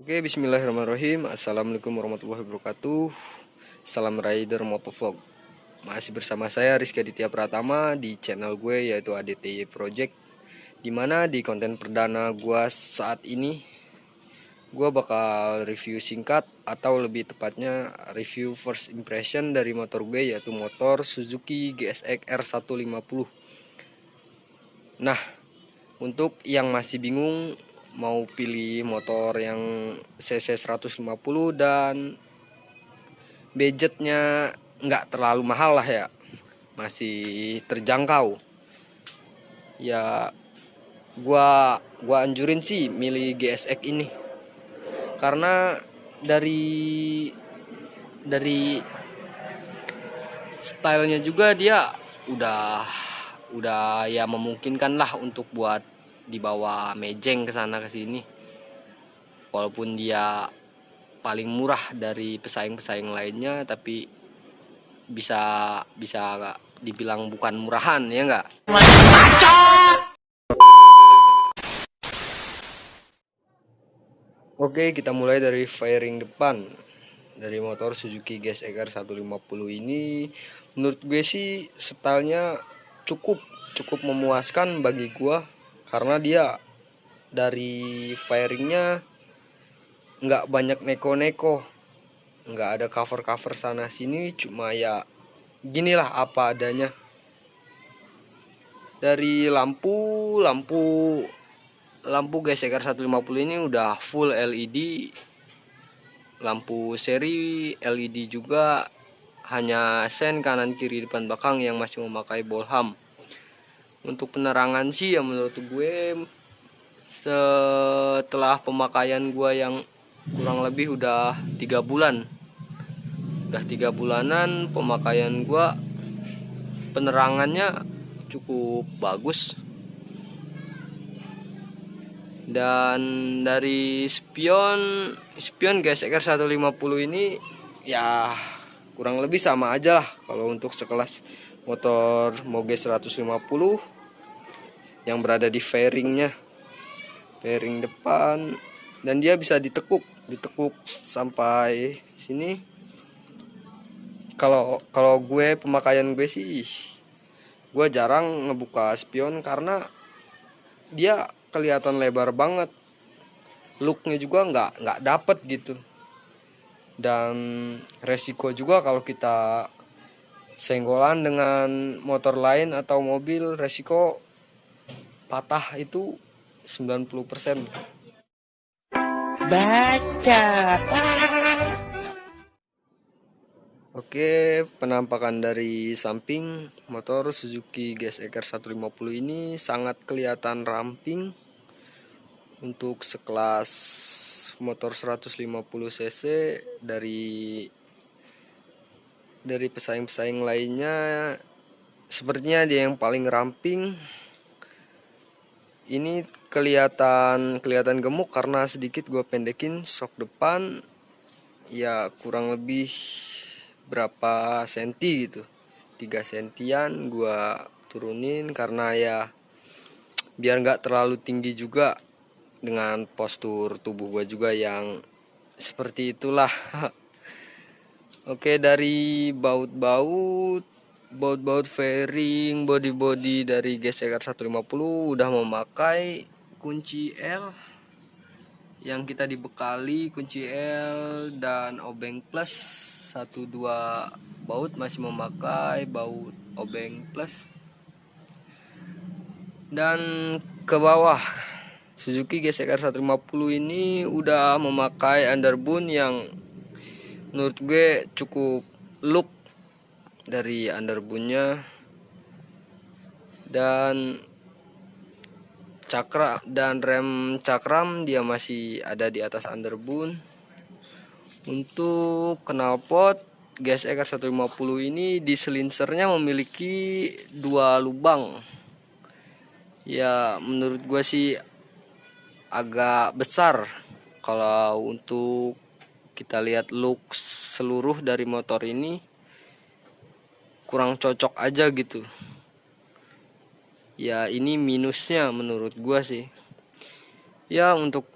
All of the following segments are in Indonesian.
Oke, bismillahirrahmanirrahim. Assalamualaikum warahmatullahi wabarakatuh. Salam Rider Motovlog. Masih bersama saya Rizky Aditya Pratama di channel gue yaitu ADTY Project. Dimana di konten perdana gue saat ini gue bakal review singkat atau lebih tepatnya review first impression dari motor gue yaitu motor Suzuki GSX R150. Nah, untuk yang masih bingung mau pilih motor yang cc 150 dan budgetnya nggak terlalu mahal lah ya, masih terjangkau ya, gua anjurin sih milih GSX ini karena dari stylenya juga dia udah ya memungkinkan lah untuk buat dibawa mejeng ke sana ke sini, walaupun dia paling murah dari pesaing-pesaing lainnya, tapi bisa bisa dibilang bukan murahan ya enggak. Oke, kita mulai dari fairing depan dari motor Suzuki GSX R150 ini. Menurut gue sih stylenya cukup memuaskan bagi gue, karena dia dari fairingnya nggak banyak neko-neko, nggak ada cover sana sini, cuma ya ginilah apa adanya. Dari lampu GSX 150 ini udah full LED, lampu seri LED juga, hanya sen kanan kiri depan belakang yang masih memakai bolham. Untuk penerangan sih ya menurut gue setelah pemakaian gue yang kurang lebih udah 3 bulanan pemakaian gue, penerangannya cukup bagus. Dan dari spion GSX 150 ini ya kurang lebih sama aja lah kalau untuk sekelas motor Moge 150 yang berada di fairing depan, dan dia bisa ditekuk sampai sini. Kalau gue pemakaian gue sih, gue jarang ngebuka spion karena dia kelihatan lebar banget, looknya juga nggak dapet gitu. Dan resiko juga kalau kita senggolan dengan motor lain atau mobil, resiko patah itu 90%. Baca. Oke, penampakan dari samping motor Suzuki GSX 150 ini sangat kelihatan ramping untuk sekelas motor 150 cc dari pesaing-pesaing lainnya. Sepertinya dia yang paling ramping. Ini kelihatan gemuk karena sedikit gue pendekin sok depan, ya kurang lebih berapa senti gitu, 3 sentian gue turunin karena ya biar nggak terlalu tinggi juga dengan postur tubuh gue juga yang seperti itulah. Oke, dari baut fairing, body dari GSX 150 udah memakai kunci L yang kita dibekali kunci L dan obeng plus. 1-2 baut masih memakai baut obeng plus. Dan ke bawah Suzuki GSX 150 ini udah memakai underbone yang menurut gue cukup look dari underbone-nya, dan cakra dan rem cakram dia masih ada di atas underbone. Untuk knalpot GSX 150 ini di silinsernya memiliki 2 lubang. Ya menurut gue sih agak besar kalau untuk kita lihat look seluruh dari motor ini, kurang cocok aja gitu. Ya ini minusnya menurut gua sih. Ya untuk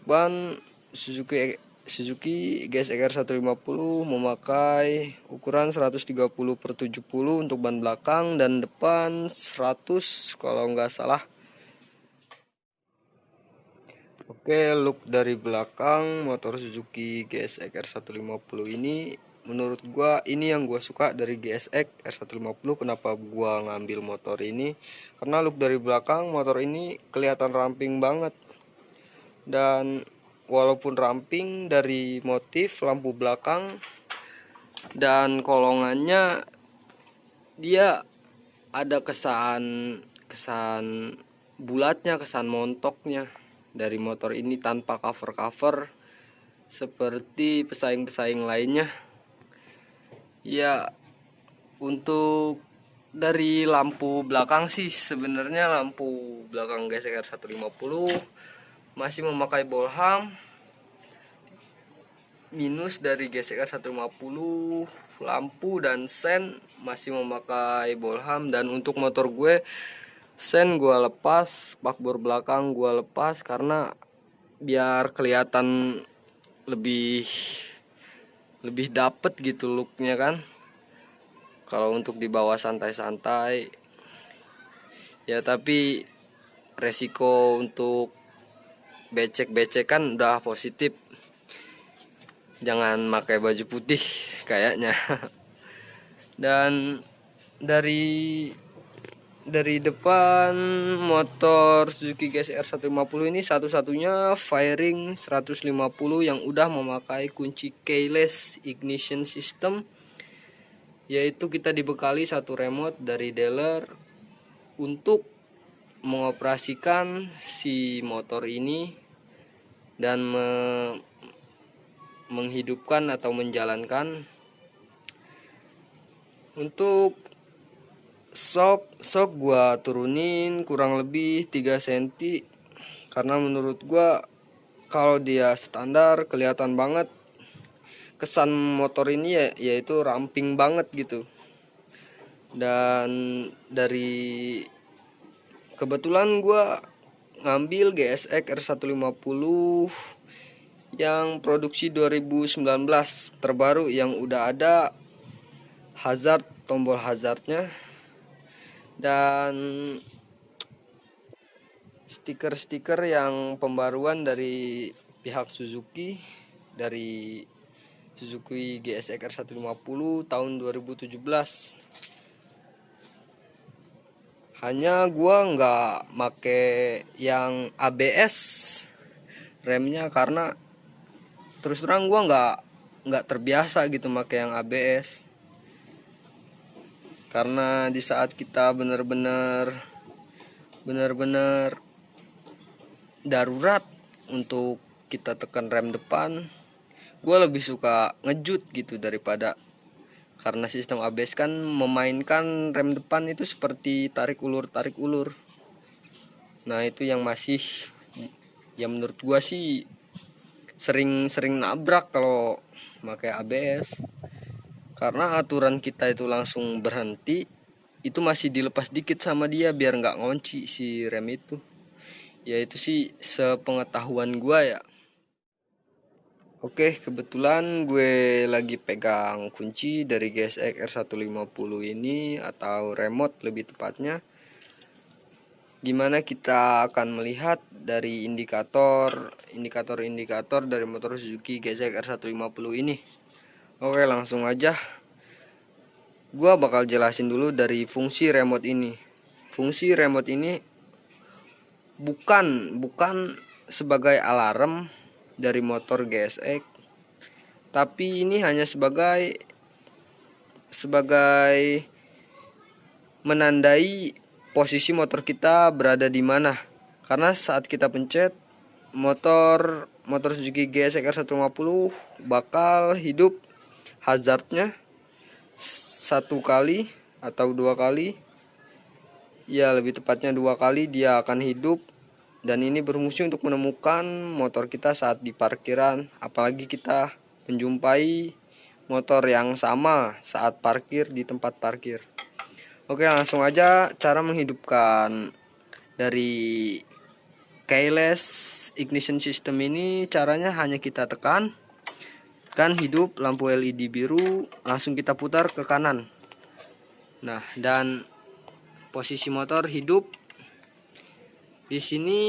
ban Suzuki GSX-R 150 memakai ukuran 130/70 untuk ban belakang dan depan 100 kalau nggak salah. Oke, look dari belakang motor Suzuki GSX-R 150 ini, menurut gua ini yang gua suka dari GSX-R 150. Kenapa gua ngambil motor ini? Karena look dari belakang motor ini kelihatan ramping banget. Dan walaupun ramping dari motif lampu belakang dan kolongannya, dia ada kesan bulatnya, kesan montoknya dari motor ini tanpa cover seperti pesaing-pesaing lainnya. Ya, untuk dari lampu belakang sih sebenarnya lampu belakang GSX-R 150 masih memakai bolham. Minus dari GSX-R 150, lampu dan sen masih memakai bolham. Dan untuk motor gue, sen gue lepas, bakbor belakang gue lepas karena biar kelihatan lebih dapet gitu looknya kan. Kalau untuk di bawah santai-santai ya, tapi resiko untuk becek-becek kan udah positif. Jangan pakai baju putih kayaknya. Dan dari depan motor Suzuki GSX-R 150 ini satu-satunya fairing 150 yang udah memakai kunci keyless ignition system, yaitu kita dibekali satu remote dari dealer untuk mengoperasikan si motor ini dan menghidupkan atau menjalankan. Untuk sok gua turunin kurang lebih 3 cm karena menurut gua kalau dia standar kelihatan banget kesan motor ini ya, yaitu ramping banget gitu. Dan dari kebetulan gua ngambil GSX-R 150 yang produksi 2019 terbaru yang udah ada tombol hazardnya dan stiker-stiker yang pembaruan dari pihak Suzuki, dari Suzuki GSX-R 150 tahun 2017. Hanya gua nggak make yang ABS remnya karena terus terang gua nggak terbiasa gitu make yang ABS. Karena di saat kita benar-benar darurat untuk kita tekan rem depan, gue lebih suka ngejut gitu daripada, karena sistem ABS kan memainkan rem depan itu seperti tarik ulur. Nah itu yang masih, ya menurut gue sih sering nabrak kalau pakai ABS. Karena aturan kita itu langsung berhenti, itu masih dilepas dikit sama dia biar nggak ngunci si rem itu. Ya itu sih sepengetahuan gua ya. Oke, kebetulan gue lagi pegang kunci dari GSX-R 150 ini, atau remote lebih tepatnya. Gimana kita akan melihat dari indikator dari motor Suzuki GSX-R 150 ini. Oke, langsung aja. Gua bakal jelasin dulu dari fungsi remote ini. Fungsi remote ini bukan sebagai alarm dari motor GSX, tapi ini hanya sebagai menandai posisi motor kita berada di mana. Karena saat kita pencet, motor Suzuki GSX-R 150 bakal hidup hazardnya 1 kali atau 2 kali. Ya lebih tepatnya 2 kali dia akan hidup. Dan ini berfungsi untuk menemukan motor kita saat di parkiran, apalagi kita menjumpai motor yang sama saat parkir di tempat parkir. Oke, langsung aja cara menghidupkan dari keyless ignition system ini caranya hanya kita tekan kan hidup lampu LED biru, langsung kita putar ke kanan. Nah, dan posisi motor hidup. Di sini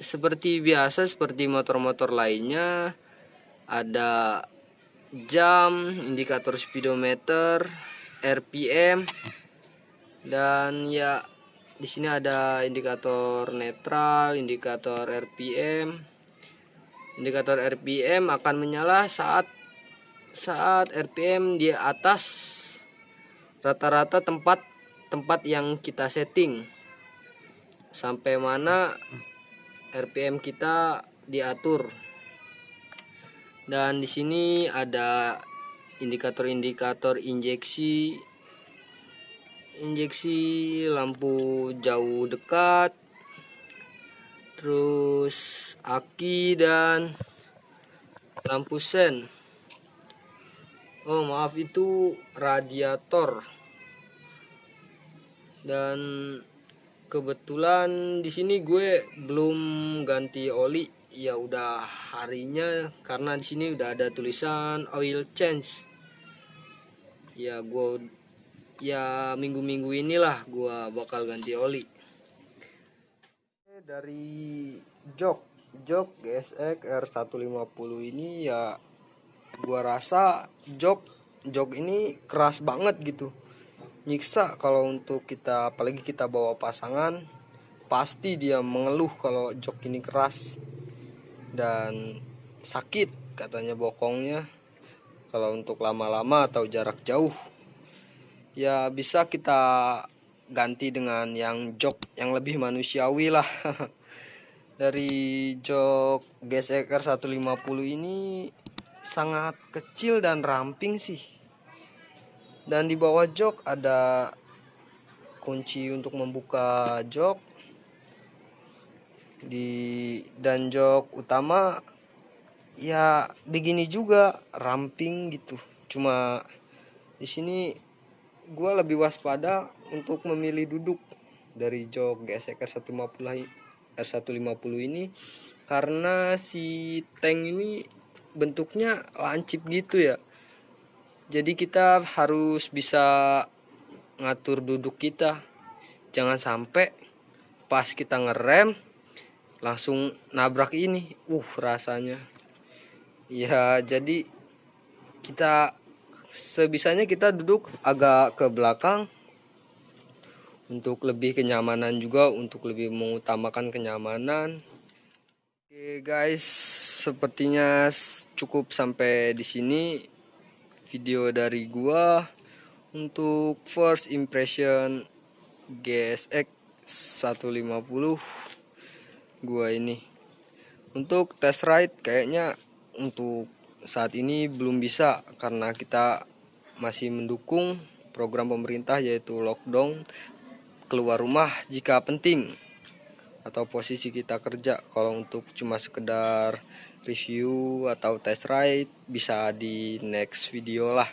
seperti biasa, seperti motor-motor lainnya, ada jam, indikator speedometer, RPM, dan ya di sini ada indikator netral, indikator RPM. Indikator RPM akan menyala saat RPM di atas rata-rata tempat yang kita setting, sampai mana RPM kita diatur. Dan di sini ada indikator-indikator injeksi lampu jauh dekat, terus aki dan lampu sen. Oh maaf, itu radiator. Dan kebetulan di sini gue belum ganti oli, ya udah harinya, karena di sini udah ada tulisan oil change. Ya minggu-minggu inilah gue bakal ganti oli. Dari jok GSX R150 ini ya gua rasa jok ini keras banget gitu, nyiksa kalau untuk kita, apalagi kita bawa pasangan, pasti dia mengeluh kalau jok ini keras dan sakit katanya bokongnya kalau untuk lama-lama atau jarak jauh. Ya bisa kita ganti dengan yang jok yang lebih manusiawi lah. Dari jok GSX R150 ini sangat kecil dan ramping sih. Dan di bawah jok ada kunci untuk membuka jok. Dan jok utama ya begini juga, ramping gitu. Cuma di sini gue lebih waspada untuk memilih duduk dari jok GSX R150 ini, karena si tank ini bentuknya lancip gitu ya. Jadi kita harus bisa ngatur duduk kita, jangan sampai pas kita ngerem langsung nabrak ini. Rasanya ya, jadi kita sebisanya kita duduk agak ke belakang untuk lebih kenyamanan juga, untuk lebih mengutamakan kenyamanan. Oke guys, sepertinya cukup sampai di sini video dari gua untuk first impression GSX 150 gua ini. Untuk test ride kayaknya untuk saat ini belum bisa, karena kita masih mendukung program pemerintah yaitu lockdown, keluar rumah jika penting, atau posisi kita kerja. Kalau untuk cuma sekedar review atau test ride bisa di next video lah.